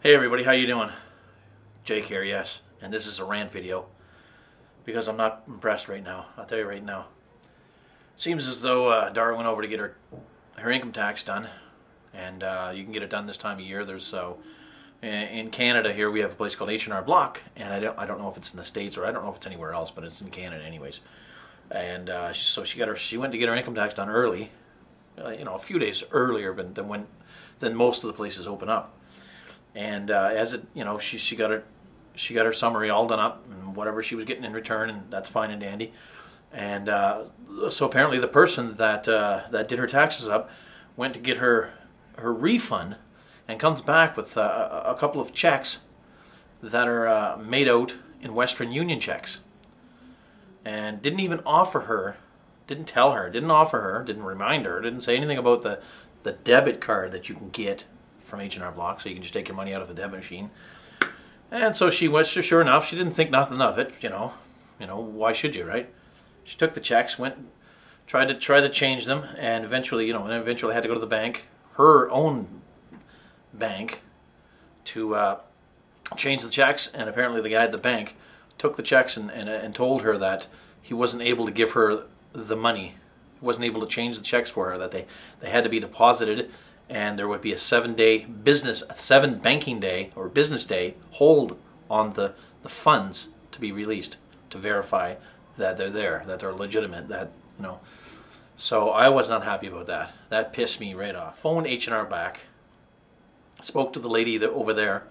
Hey everybody, how you doing? Jake here, yes. And this is a rant video because I'm not impressed right now. I'll tell you right now. Seems as though Dara went over to get her income tax done, and you can get it done this time of year. There's in Canada here we have a place called H&R Block, and I don't know if it's in the States or I don't know if it's anywhere else, but it's in Canada anyways. And so she went to get her income tax done early, a few days earlier than most of the places open up. And she got her summary all done up and whatever she was getting in return, and that's fine and dandy. And so apparently the person that did her taxes up went to get her refund and comes back with a couple of checks that are made out in Western Union checks, and didn't even offer her, didn't tell her, didn't offer her, didn't remind her, didn't say anything about the debit card that you can get from H&R Block, so you can just take your money out of a debit machine. And so she was, sure enough, she didn't think nothing of it, why should you, right? She took the checks, tried to change them, and eventually had to go to the bank, her own bank, to change the checks. And apparently the guy at the bank took the checks and told her that he wasn't able to give her the money. He wasn't able to change the checks for her, that they had to be deposited, and there would be a 7 banking day or business day hold on the funds to be released to verify that they're there, that they're legitimate, So I was not happy about that. That pissed me right off. Phoned H&R back, spoke to the lady over there,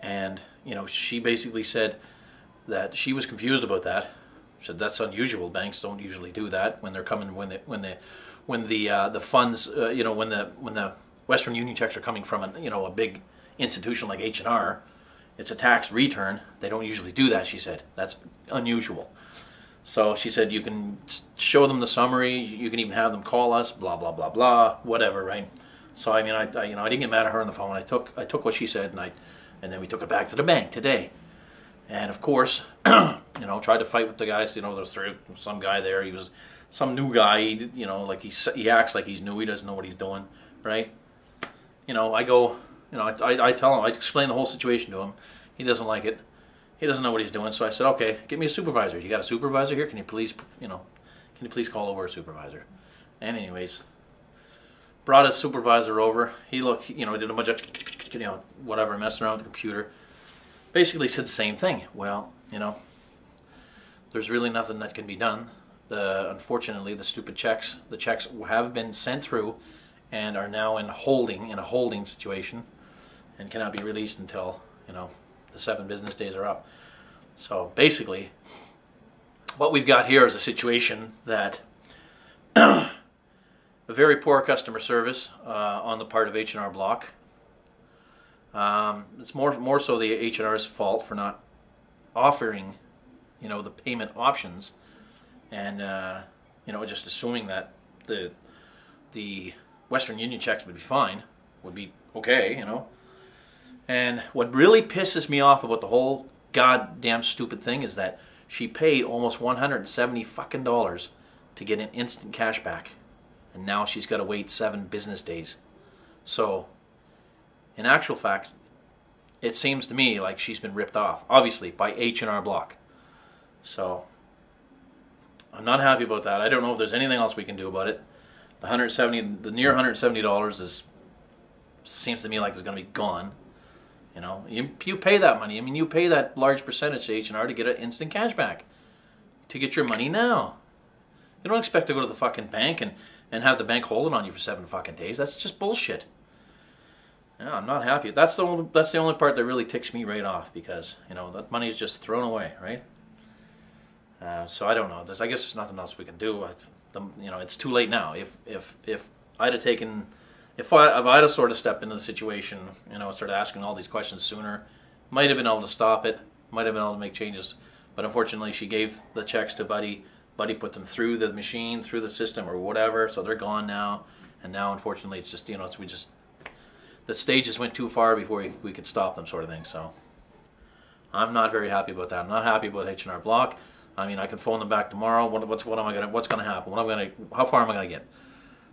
and she basically said that she was confused about that. She said that's unusual. Banks don't usually do that when they're coming when the funds when the Western Union checks are coming from a big institution like H&R. It's a tax return. They don't usually do that, she said. That's unusual. So she said you can show them the summary, you can even have them call us, blah blah blah blah, whatever, right? So I didn't get mad at her on the phone. I took what she said, and then we took it back to the bank today. And of course, tried to fight with the guys. There's some guy there. He was some new guy. Like he acts like he's new. He doesn't know what he's doing, right? I go, I tell him, I explain the whole situation to him. He doesn't like it. He doesn't know what he's doing. So I said, okay, get me a supervisor. You got a supervisor here? Can you please call over a supervisor? And anyways, brought his supervisor over. He did a bunch of, whatever, messing around with the computer. Basically said the same thing. Well, there's really nothing that can be done. Unfortunately, the checks have been sent through and are now in a holding situation, and cannot be released until the 7 business days are up. So basically, what we've got here is a situation that a very poor customer service on the part of H&R Block. It's more so the H&R's fault for not offering the payment options, and just assuming that the Western Union checks would be fine, would be okay, And what really pisses me off about the whole goddamn stupid thing is that she paid almost $170 fucking dollars to get an instant cash back, and now she's got to wait 7 business days. So, in actual fact, it seems to me like she's been ripped off, obviously, by H&R Block. So, I'm not happy about that. I don't know if there's anything else we can do about it. The near $170 seems to me like it's going to be gone. You pay that money. You pay that large percentage to H&R to get an instant cash back, to get your money now. You don't expect to go to the fucking bank and have the bank hold it on you for 7 fucking days. That's just bullshit. Yeah, I'm not happy. That's the only part that really ticks me right off, because that money is just thrown away, right? So I don't know. I guess there's nothing else we can do. It's too late now. If I'd have taken, if I'd have sort of stepped into the situation, started asking all these questions sooner, might have been able to stop it. Might have been able to make changes. But unfortunately, she gave the checks to Buddy. Buddy put them through the machine, through the system, or whatever. So they're gone now. And now, unfortunately, it's just the stages went too far before we could stop them, sort of thing. So I'm not very happy about that. I'm not happy about H&R Block. I can phone them back tomorrow. What's going to happen? How far am I going to get?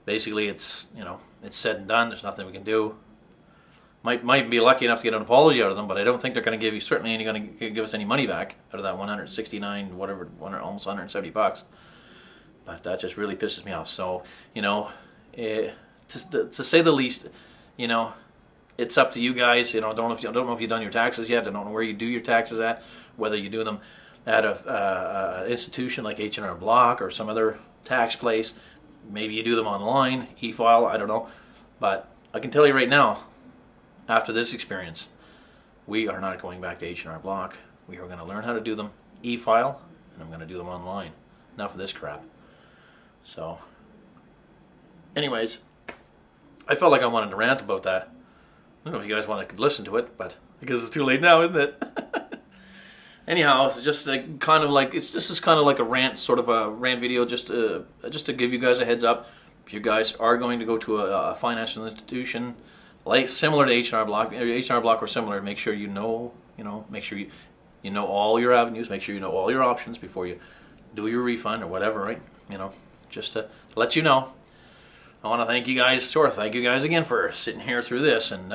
Basically, it's said and done. There's nothing we can do. Might be lucky enough to get an apology out of them, but I don't think they're going to give you, certainly ain't going to give us any money back out of that 169, whatever, almost 170 bucks. But that just really pisses me off. So, you know, to say the least, you know, it's up to you guys. You know, I don't know if you've done your taxes yet. I don't know where you do your taxes at, whether you do them at a institution like H&R Block or some other tax place. Maybe you do them online, e-file, I don't know. But I can tell you right now, after this experience, we are not going back to H&R Block. We are going to learn how to do them e-file, and I'm going to do them online. Enough of this crap. So, anyways, I felt like I wanted to rant about that. I don't know if you guys want to listen to it, but I guess it's too late now, isn't it? Anyhow, it's just like, kind of like, this is kind of like a rant, sort of a rant video, just to give you guys a heads up. If you guys are going to go to a financial institution, like similar to H&R Block or similar, make sure you know, make sure you know all your avenues, make sure you know all your options before you do your refund or whatever, right? You know, just to let you know. I want to thank you guys, thank you guys again for sitting here through this, and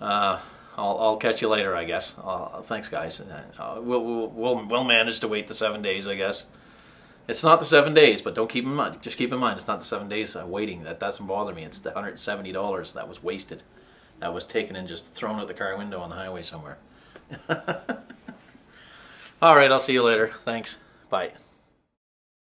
I'll catch you later, I guess. Thanks, guys. We'll manage to wait the 7 days, I guess. It's not the 7 days, but don't keep in mind. Just keep in mind, it's not the 7 days waiting. That doesn't bother me. It's the $170 that was wasted. That was taken and just thrown out the car window on the highway somewhere. All right, I'll see you later. Thanks. Bye.